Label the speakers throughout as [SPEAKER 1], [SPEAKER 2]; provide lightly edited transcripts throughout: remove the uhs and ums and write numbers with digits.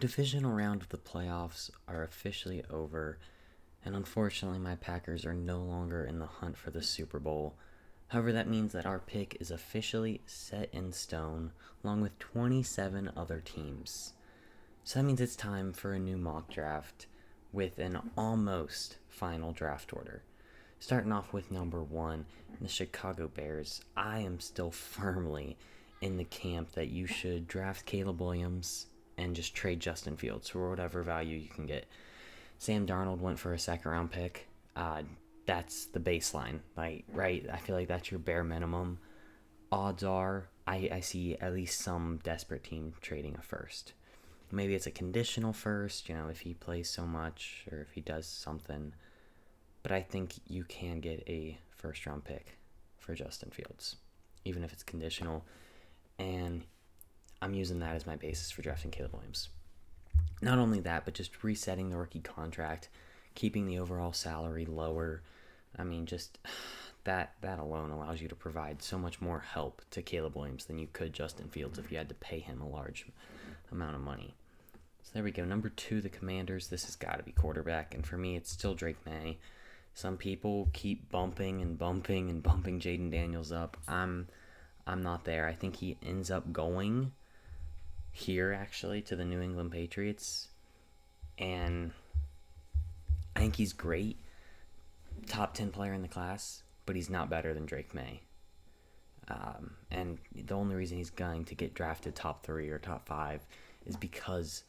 [SPEAKER 1] divisional round of the playoffs are officially over, and unfortunately, my Packers are no longer in the hunt for the Super Bowl. However, that means that our pick is officially set in stone, along with 27 other teams. So that means it's time for a new mock draft with an almost final draft order. Starting off with number one, the Chicago Bears. I am still firmly in the camp that you should draft Caleb Williams and just trade Justin Fields for whatever value you can get. Sam Darnold went for a second round pick. That's the baseline, right? I feel like that's your bare minimum. Odds are, I see at least some desperate team trading a first. Maybe it's a conditional first, if he plays so much or if he does something. But I think you can get a first round pick for Justin Fields, even if it's conditional. And I'm using that as my basis for drafting Caleb Williams. Not only that, but just resetting the rookie contract, keeping the overall salary lower. Just that alone allows you to provide so much more help to Caleb Williams than you could Justin Fields if you had to pay him a large amount of money. So there we go. Number two, the Commanders. This has got to be quarterback, and for me, it's still Drake May. Some people keep bumping Jaden Daniels up. I'm not there. I think he ends up going here actually to the New England Patriots, and I think he's great, top 10 player in the class, but he's not better than Drake May. And the only reason he's going to get drafted top 3 or top 5 is because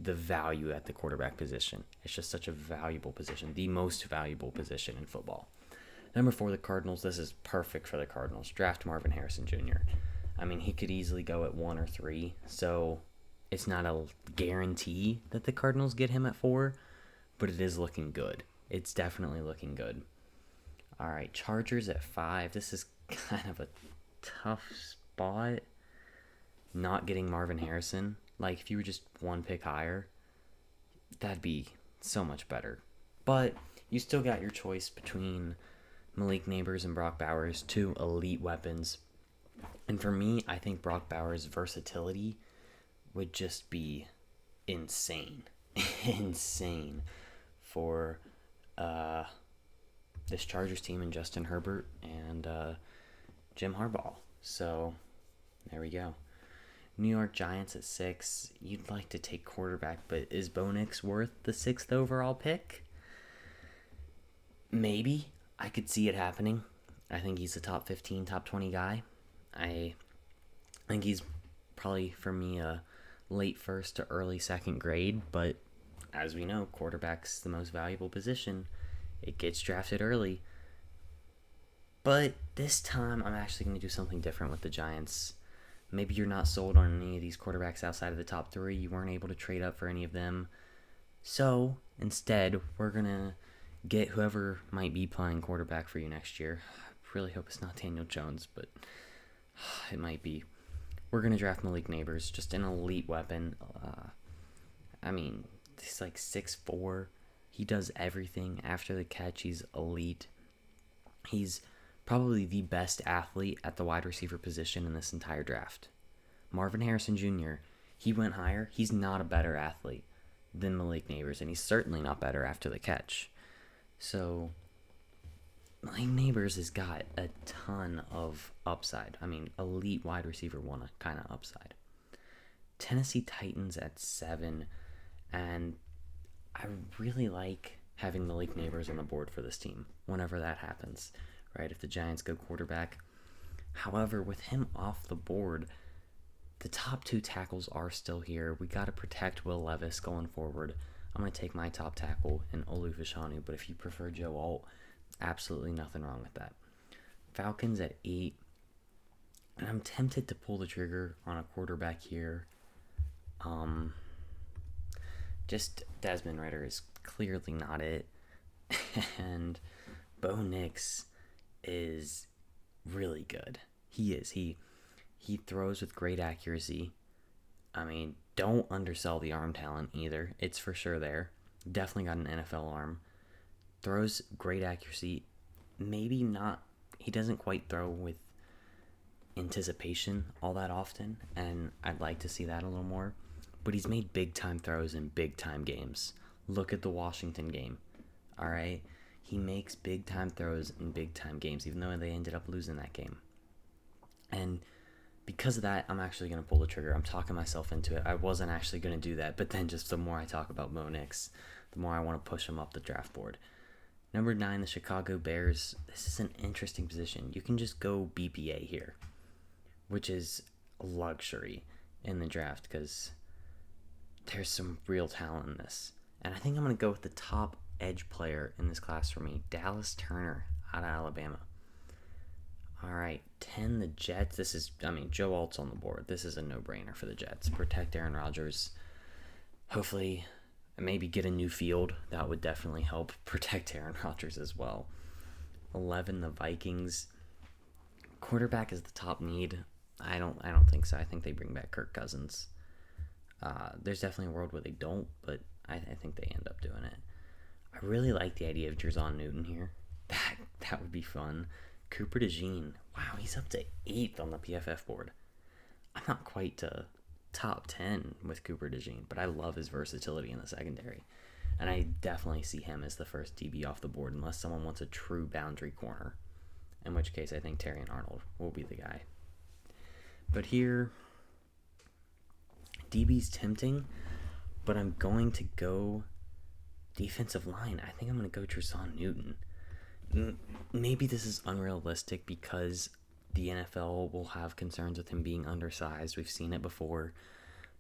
[SPEAKER 1] the value at the quarterback position. It's just such a valuable position, the most valuable position in football. Number 4, the Cardinals. This is perfect for the Cardinals. Draft Marvin Harrison Jr. He could easily go at 1 or 3, so it's not a guarantee that the Cardinals get him at 4, but it is looking good. It's definitely looking good. All right, Chargers at 5. This is kind of a tough spot. Not getting Marvin Harrison. If you were just one pick higher, that'd be so much better. But you still got your choice between Malik Neighbors and Brock Bowers, 2 elite weapons. And for me, I think Brock Bowers' versatility would just be insane. Insane for this Chargers team and Justin Herbert and Jim Harbaugh. So there we go. New York Giants at 6. You'd like to take quarterback, but is Bo Nix worth the 6th overall pick? Maybe. I could see it happening. I think he's a top 15, top 20 guy. I think he's probably, for me, a late first to early second grade, but as we know, quarterback's the most valuable position. It gets drafted early. But this time, I'm actually going to do something different with the Giants. Maybe you're not sold on any of these quarterbacks outside of the top 3. You weren't able to trade up for any of them. So, instead, we're going to get whoever might be playing quarterback for you next year. I really hope it's not Daniel Jones, but it might be. We're going to draft Malik Neighbors, just an elite weapon. He's 6'4". He does everything after the catch. He's elite. He's probably the best athlete at the wide receiver position in this entire draft. Marvin Harrison Jr., he went higher. He's not a better athlete than Malik Neighbors, and he's certainly not better after the catch. So, Malik Neighbors has got a ton of upside. Elite wide receiver 1 kind of upside. Tennessee Titans at 7, and I really like having Malik Neighbors on the board for this team whenever that happens, right? If the Giants go quarterback. However, with him off the board, the top 2 tackles are still here. We got to protect Will Levis going forward. I'm going to take my top tackle in Olu Fashanu, but if you prefer Joe Alt, absolutely nothing wrong with that. Falcons at 8, and I'm tempted to pull the trigger on a quarterback here. Just Desmond Ridder is clearly not it, and Bo Nix is really good. He is. He throws with great accuracy. Don't undersell the arm talent either. It's for sure there. Definitely got an NFL arm. Throws great accuracy. Maybe not. He doesn't quite throw with anticipation all that often, and I'd like to see that a little more. but he's made big-time throws in big-time games. Look at the Washington game, all right? He makes big-time throws in big-time games, even though they ended up losing that game. And because of that, I'm actually going to pull the trigger. I'm talking myself into it. I wasn't actually going to do that, but then just the more I talk about Bo Nix, the more I want to push him up the draft board. Number 9, the Chicago Bears. This is an interesting position. You can just go BPA here, which is a luxury in the draft because there's some real talent in this. And I think I'm going to go with the top edge player in this class for me, Dallas Turner out of Alabama. All right, 10, the Jets. Joe Alt's on the board. This is a no-brainer for the Jets. Protect Aaron Rodgers. Hopefully, maybe get a new field. That would definitely help protect Aaron Rodgers as well. 11, the Vikings. Quarterback is the top need. I don't think so. I think they bring back Kirk Cousins. There's definitely a world where they don't, but I think they end up doing it. I really like the idea of Jerzon Newton here. That would be fun. Cooper DeJean. Wow, he's up to 8th on the PFF board. I'm not quite to top 10 with Cooper DeJean, but I love his versatility in the secondary. And I definitely see him as the first DB off the board unless someone wants a true boundary corner, in which case I think Terrion Arnold will be the guy. But here, DB's tempting, but I'm going to go defensive line. I think I'm going to go Jerzon Newton. Maybe this is unrealistic because the NFL will have concerns with him being undersized. We've seen it before.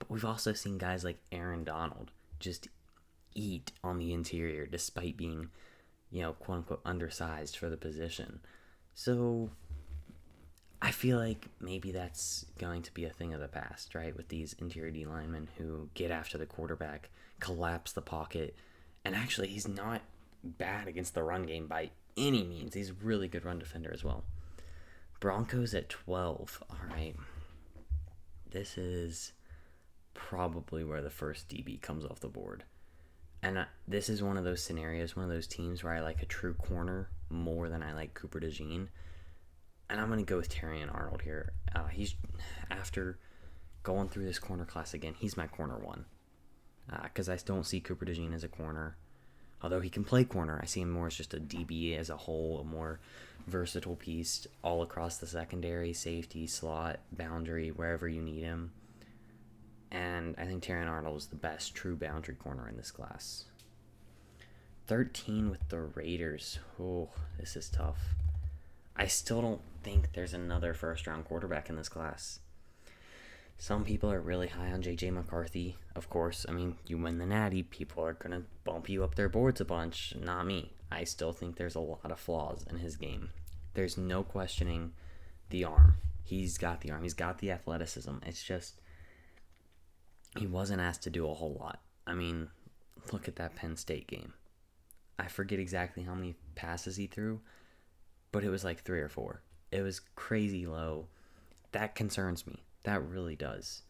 [SPEAKER 1] But we've also seen guys like Aaron Donald just eat on the interior despite being, quote-unquote undersized for the position. So I feel like maybe that's going to be a thing of the past, right? With these interior D linemen who get after the quarterback, collapse the pocket, and actually he's not bad against the run game by any means. He's a really good run defender as well. Broncos at 12. All right. This is probably where the first DB comes off the board. And this is one of those scenarios, one of those teams where I like a true corner more than I like Cooper DeJean. And I'm going to go with Terrion Arnold here. He's, after going through this corner class again, he's my corner one. Because I don't see Cooper DeJean as a corner. Although he can play corner, I see him more as just a DB as a whole, a more versatile piece all across the secondary, safety, slot, boundary, wherever you need him. And I think Terrion Arnold is the best true boundary corner in this class. 13 with the Raiders. Oh, this is tough. I still don't think there's another first-round quarterback in this class. Some people are really high on J.J. McCarthy. Of course, you win the Natty, people are going to bump you up their boards a bunch. Not me. I still think there's a lot of flaws in his game. There's no questioning the arm. He's got the arm. He's got the athleticism. It's just he wasn't asked to do a whole lot. Look at that Penn State game. I forget exactly how many passes he threw, but it was like 3 or 4. It was crazy low. That concerns me. That really does.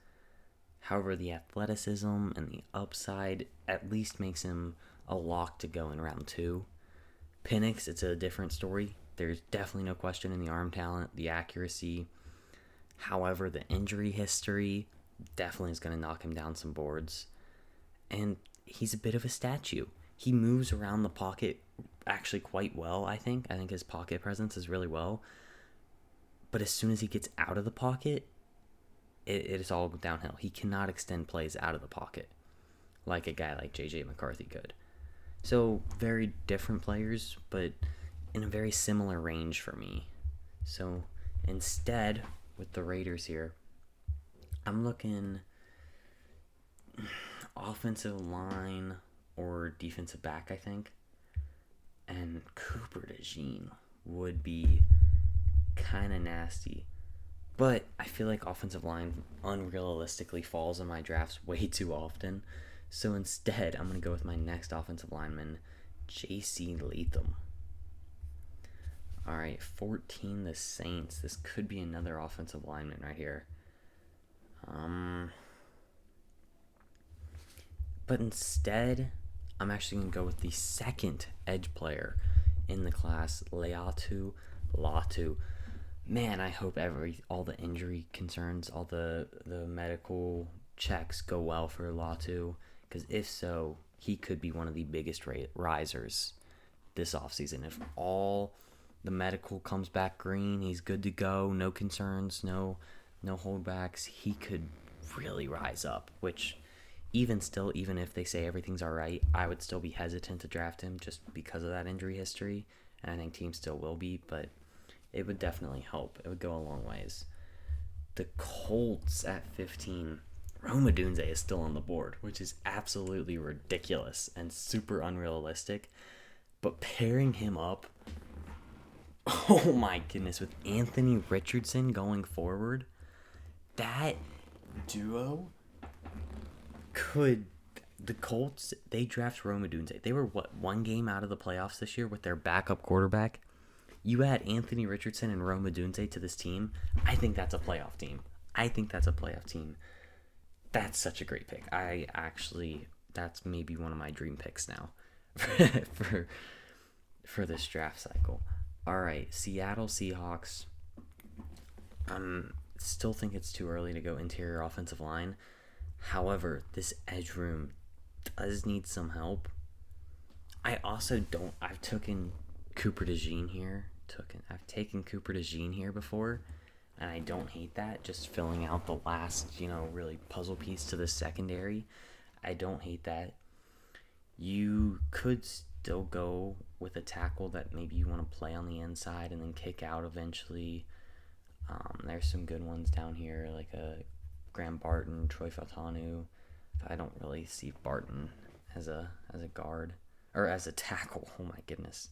[SPEAKER 1] However, the athleticism and the upside at least makes him a lock to go in round 2. Penix, it's a different story. There's definitely no question in the arm talent, the accuracy. However, the injury history definitely is going to knock him down some boards. And he's a bit of a statue. He moves around the pocket actually quite well, I think. I think his pocket presence is really well. But as soon as he gets out of the pocket, it is all downhill. He cannot extend plays out of the pocket like a guy like J.J. McCarthy could. So, very different players, but in a very similar range for me. So, instead, with the Raiders here, I'm looking offensive line or defensive back, I think. And Cooper DeJean would be kind of nasty. But I feel like offensive line unrealistically falls in my drafts way too often. So instead, I'm going to go with my next offensive lineman, J.C. Latham. All right, 14, the Saints. This could be another offensive lineman right here. But instead, I'm actually going to go with the second edge player in the class, Laiatu Latu. Man, I hope all the injury concerns, all the medical checks go well for Latu, because if so, he could be one of the biggest risers this offseason. If all the medical comes back green, he's good to go, no concerns, no holdbacks, he could really rise up, which even still, even if they say everything's all right, I would still be hesitant to draft him just because of that injury history, and I think teams still will be, but it would definitely help. It would go a long ways. The Colts at 15, Rome Odunze is still on the board, which is absolutely ridiculous and super unrealistic, but pairing him up, oh my goodness, with Anthony Richardson going forward, that duo could. The Colts, they draft Rome Odunze. They were, one game out of the playoffs this year with their backup quarterback. You add Anthony Richardson and Rome Odunze to this team, I think that's a playoff team. That's such a great pick. That's maybe one of my dream picks now for this draft cycle. All right, Seattle Seahawks. Still think it's too early to go interior offensive line. However, this edge room does need some help. I also don't. I've taken Cooper DeJean here. I've taken Cooper DeJean here before, and I don't hate that. Just filling out the last, really puzzle piece to the secondary. I don't hate that. You could still go with a tackle that maybe you want to play on the inside and then kick out eventually. There's some good ones down here, like a Graham Barton, Troy Fautanu. I don't really see Barton as a guard or as a tackle. Oh my goodness.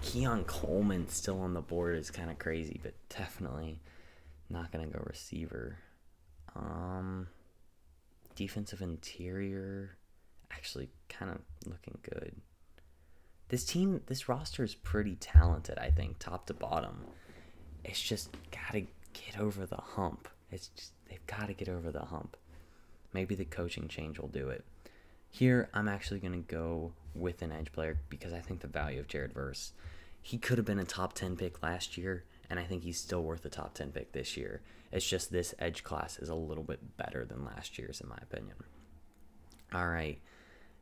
[SPEAKER 1] Keon Coleman still on the board is kind of crazy, but definitely not gonna go receiver. Defensive interior, actually kind of looking good. This roster is pretty talented, I think, top to bottom. It's just gotta get over the hump. They've got to get over the hump. Maybe the coaching change will do it. Here, I'm actually going to go with an edge player because I think the value of Jared Verse. He could have been a top 10 pick last year, and I think he's still worth a top 10 pick this year. It's just this edge class is a little bit better than last year's, in my opinion. All right.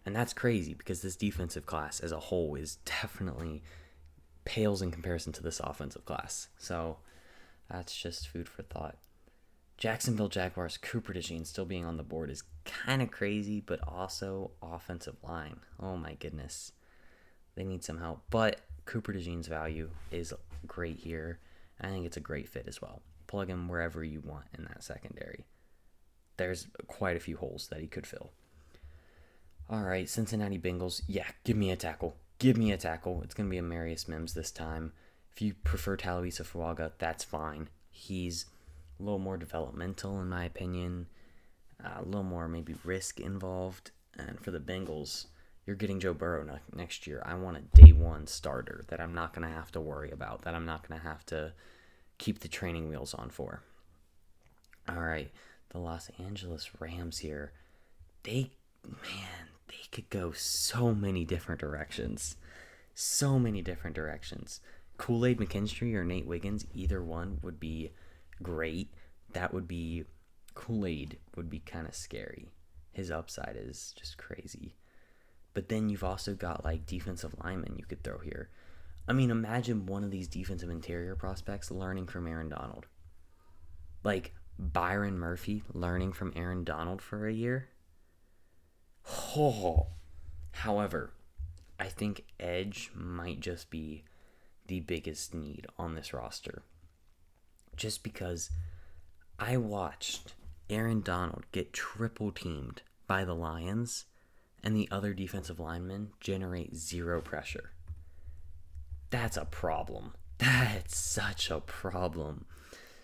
[SPEAKER 1] And that's crazy because this defensive class as a whole is definitely pales in comparison to this offensive class. So that's just food for thought. Jacksonville Jaguars, Cooper DeJean still being on the board is kind of crazy, but also offensive line. Oh my goodness. They need some help. But Cooper DeJean's value is great here. I think it's a great fit as well. Plug him wherever you want in that secondary. There's quite a few holes that he could fill. All right, Cincinnati Bengals. Yeah, give me a tackle. It's going to be a Marius Mims this time. If you prefer Taluisa Fuaga, that's fine. He's a little more developmental, in my opinion. A little more maybe risk involved. And for the Bengals, you're getting Joe Burrow next year. I want a day one starter that I'm not going to have to worry about, that I'm not going to have to keep the training wheels on for. All right, the Los Angeles Rams here. They could go so many different directions. Kool-Aid McKinstry or Nate Wiggins, either one would be great. Kool-Aid would be kind of scary. His upside is just crazy. But then you've also got like defensive linemen you could throw here. I mean, imagine one of these defensive interior prospects learning from Aaron Donald. Like Byron Murphy learning from Aaron Donald for a year. Oh. However, I think edge might just be the biggest need on this roster. Just because I watched Aaron Donald get triple teamed by the Lions and the other defensive linemen generate zero pressure. That's a problem. That's such a problem.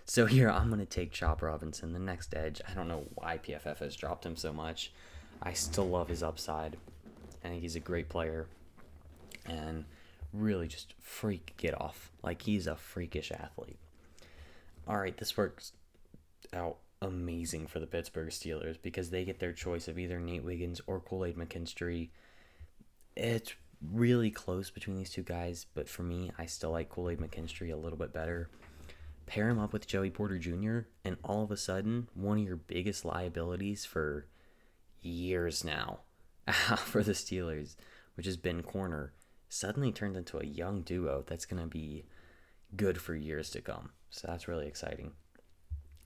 [SPEAKER 1] So here, I'm going to take Chop Robinson, the next edge. I don't know why PFF has dropped him so much. I still love his upside. I think he's a great player. And really just freak get off. Like, he's a freakish athlete. All right, this works out amazing for the Pittsburgh Steelers because they get their choice of either Nate Wiggins or Kool-Aid McKinstry. It's really close between these two guys, but for me, I still like Kool-Aid McKinstry a little bit better. Pair him up with Joey Porter Jr., and all of a sudden, one of your biggest liabilities for years now for the Steelers, which has been corner, suddenly turns into a young duo that's going to be good for years to come. So that's really exciting.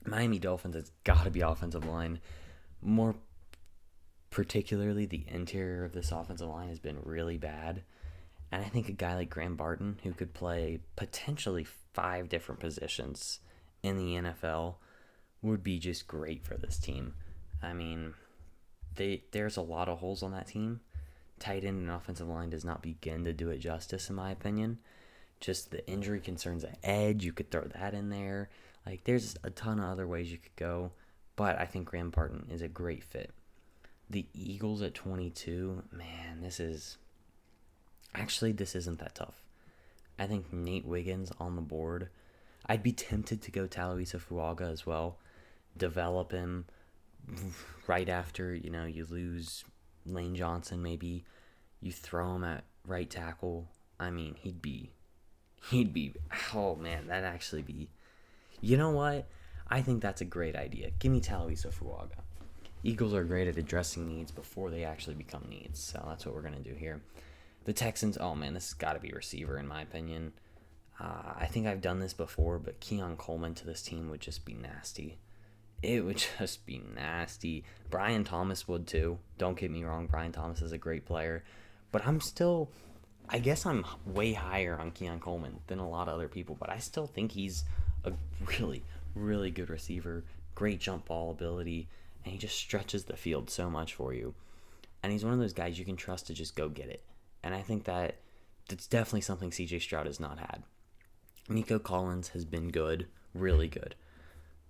[SPEAKER 1] Miami Dolphins has got to be offensive line. More particularly, the interior of this offensive line has been really bad. And I think a guy like Graham Barton, who could play potentially 5 different positions in the NFL, would be just great for this team. I mean, there's a lot of holes on that team. Tight end and offensive line does not begin to do it justice, in my opinion. Just the injury concerns at edge, you could throw that in there. Like, there's a ton of other ways you could go, but I think Graham Barton is a great fit. The Eagles at 22, man, this isn't that tough. I think Nate Wiggins on the board. I'd be tempted to go Taluisa Fuaga as well. Develop him right after, you lose Lane Johnson, maybe. You throw him at right tackle. I mean, he'd be, oh man, that'd actually be, you know what? I think that's a great idea. Give me Taluisa Fuaga. Eagles are great at addressing needs before they actually become needs, so that's what we're going to do here. The Texans, oh man, this has got to be receiver in my opinion. I think I've done this before, but Keon Coleman to this team would just be nasty. It would just be nasty. Brian Thomas would too. Don't get me wrong, Brian Thomas is a great player. But I guess I'm way higher on Keon Coleman than a lot of other people, but I still think he's a really, really good receiver. Great jump ball ability, and he just stretches the field so much for you. And he's one of those guys you can trust to just go get it. And I think that's definitely something CJ Stroud has not had. Nico Collins has been good, really good.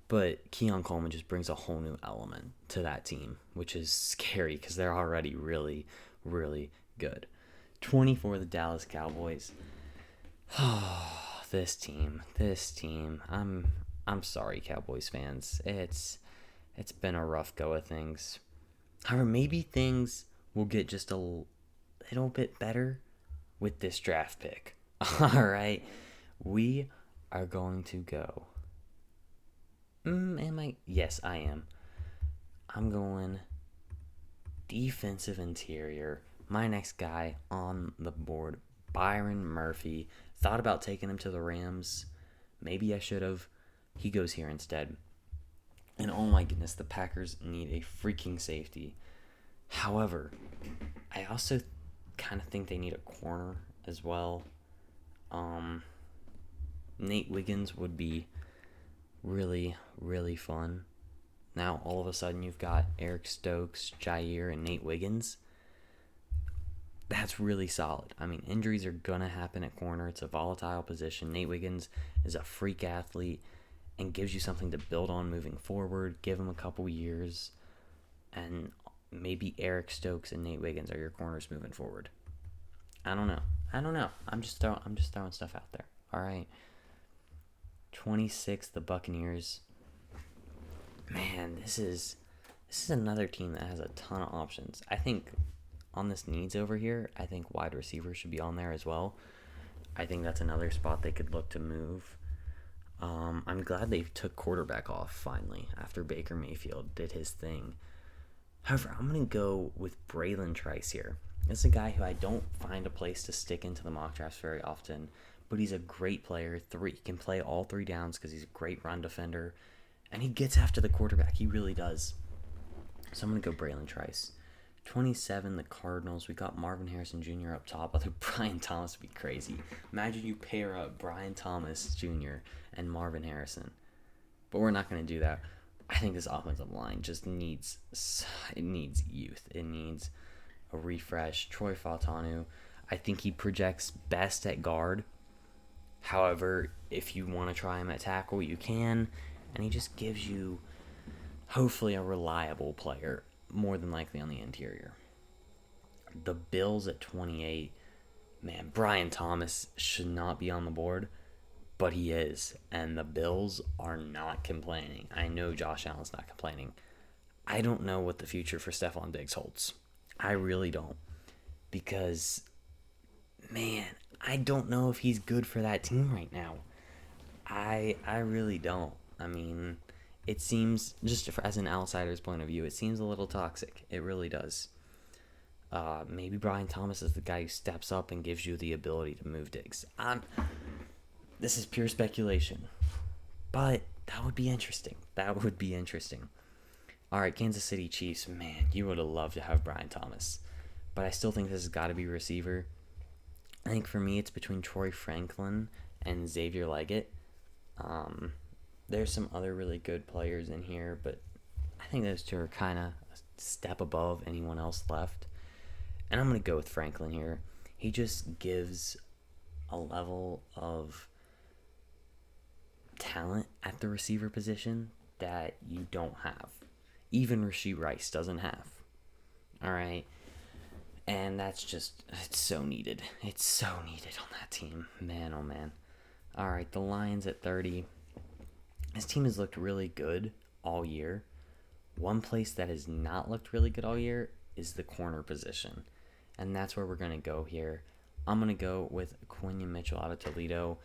[SPEAKER 1] But Keon Coleman just brings a whole new element to that team, which is scary because they're already really, really good. 24, the Dallas Cowboys. Oh, this team. I'm sorry, Cowboys fans. It's been a rough go of things. However, maybe things will get just a little bit better with this draft pick. All right, we are going to go. Yes, I am. I'm going defensive interior. My next guy on the board, Byron Murphy. Thought about taking him to the Rams. Maybe I should have. He goes here instead. And oh my goodness, the Packers need a freaking safety. However, I also kind of think they need a corner as well. Nate Wiggins would be really, really fun. Now, all of a sudden, you've got Eric Stokes, Jair, and Nate Wiggins. That's really solid. I mean, injuries are going to happen at corner. It's a volatile position. Nate Wiggins is a freak athlete and gives you something to build on moving forward. Give him a couple years, and maybe Eric Stokes and Nate Wiggins are your corners moving forward. I don't know. I'm just throwing stuff out there. All right. 26, the Buccaneers. Man, this is another team that has a ton of options. I think on this needs over here, I think wide receiver should be on there as well. I think that's another spot they could look to move. I'm glad they took quarterback off finally after Baker Mayfield did his thing. However, I'm going to go with Braylon Trice here. This is a guy who I don't find a place to stick into the mock drafts very often, but he's a great player. He can play all 3 downs because he's a great run defender, and he gets after the quarterback. He really does. So I'm going to go Braylon Trice. 27, the Cardinals. We got Marvin Harrison Jr. up top. Although Brian Thomas would be crazy. Imagine you pair up Brian Thomas Jr. and Marvin Harrison. But we're not going to do that. I think this offensive line just needs youth. It needs a refresh. Troy Fautanu, I think he projects best at guard. However, if you want to try him at tackle, you can. And he just gives you, hopefully, a reliable player, more than likely on the interior. The Bills at 28. Man, Brian Thomas should not be on the board, but he is. And the Bills are not complaining. I know Josh Allen's not complaining. I don't know what the future for Stephon Diggs holds. I really don't. Because, man, I don't know if he's good for that team right now. I really don't. I mean, it seems just as an outsider's point of view, it seems a little toxic. It really does. Maybe Brian Thomas is the guy who steps up and gives you the ability to move digs. This is pure speculation, but that would be interesting. That would be interesting. All right, Kansas City Chiefs. Man, you would have loved to have Brian Thomas, but I still think this has got to be receiver. I think for me, it's between Troy Franklin and Xavier Leggett. Um, there's some other really good players in here, but I think those two are kind of a step above anyone else left. And I'm going to go with Franklin here. He just gives a level of talent at the receiver position that you don't have. Even Rashee Rice doesn't have. All right. And that's just, it's so needed. It's so needed on that team. Man, oh man. All right, the Lions at 30. This team has looked really good all year. One place that has not looked really good all year is the corner position. And that's where we're going to go here. I'm going to go with Quinion Mitchell out of Toledo.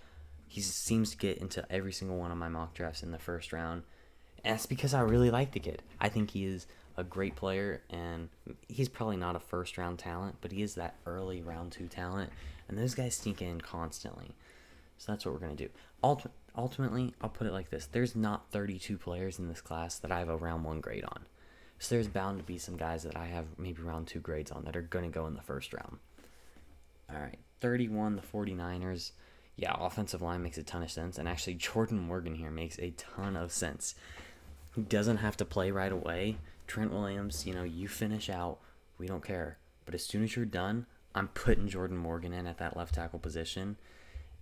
[SPEAKER 1] He seems to get into every single one of my mock drafts in the first round. And that's because I really like the kid. I think he is a great player, and he's probably not a first-round talent, but he is that early round 2 talent. And those guys sneak in constantly. So that's what we're going to do. Ultimately, I'll put it like this. There's not 32 players in this class that I have a round 1 grade on. So there's bound to be some guys that I have maybe round 2 grades on that are going to go in the first round. All right, 31, the 49ers. Yeah, offensive line makes a ton of sense. And actually, Jordan Morgan here makes a ton of sense. He doesn't have to play right away. Trent Williams, you finish out. We don't care. But as soon as you're done, I'm putting Jordan Morgan in at that left tackle position.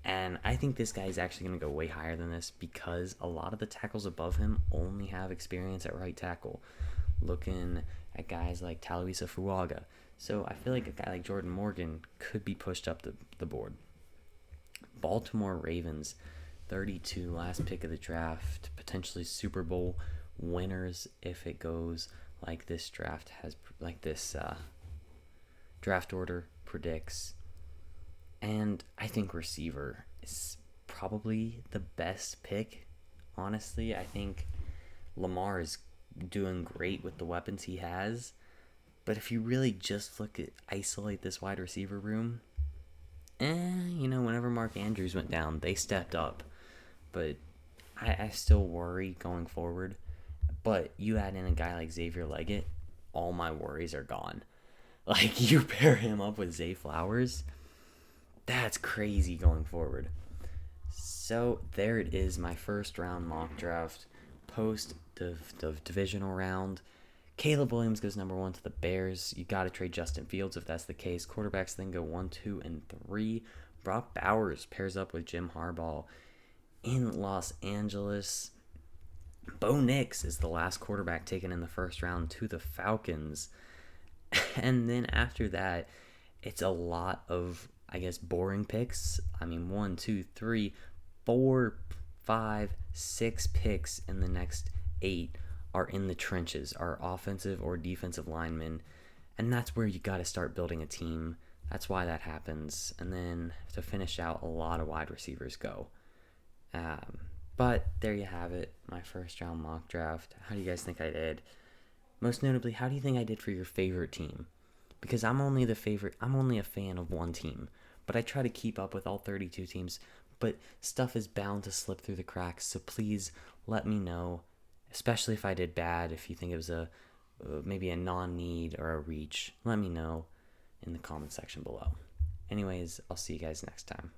[SPEAKER 1] And I think this guy is actually going to go way higher than this because a lot of the tackles above him only have experience at right tackle. Looking at guys like Talawisa Fuaga. So I feel like a guy like Jordan Morgan could be pushed up the board. Baltimore Ravens, 32, last pick of the draft, potentially Super Bowl winners if it goes like this draft draft order predicts. And I think receiver is probably the best pick. Honestly, I think Lamar is doing great with the weapons he has. But if you really just isolate this wide receiver room, whenever Mark Andrews went down, they stepped up. But I still worry going forward. But you add in a guy like Xavier Leggett, all my worries are gone. Like, you pair him up with Zay Flowers, that's crazy going forward. So there it is, my first round mock draft post the divisional round. Caleb Williams goes number 1 to the Bears. You got to trade Justin Fields if that's the case. Quarterbacks then go 1, 2, and 3. Brock Bowers pairs up with Jim Harbaugh in Los Angeles. Bo Nix is the last quarterback taken in the first round to the Falcons. And then after that, it's a lot of, boring picks. 1, 2, 3, 4, 5, 6 picks in the next 8 are in the trenches, are offensive or defensive linemen. And that's where you got to start building a team. That's why that happens. And then to finish out, a lot of wide receivers go. But there you have it, my first round mock draft. How do you guys think I did? Most notably, how do you think I did for your favorite team? Because I'm only a fan of one team, but I try to keep up with all 32 teams, but stuff is bound to slip through the cracks, so please let me know, especially if I did bad, if you think it was maybe a non-need or a reach, let me know in the comment section below. Anyways, I'll see you guys next time.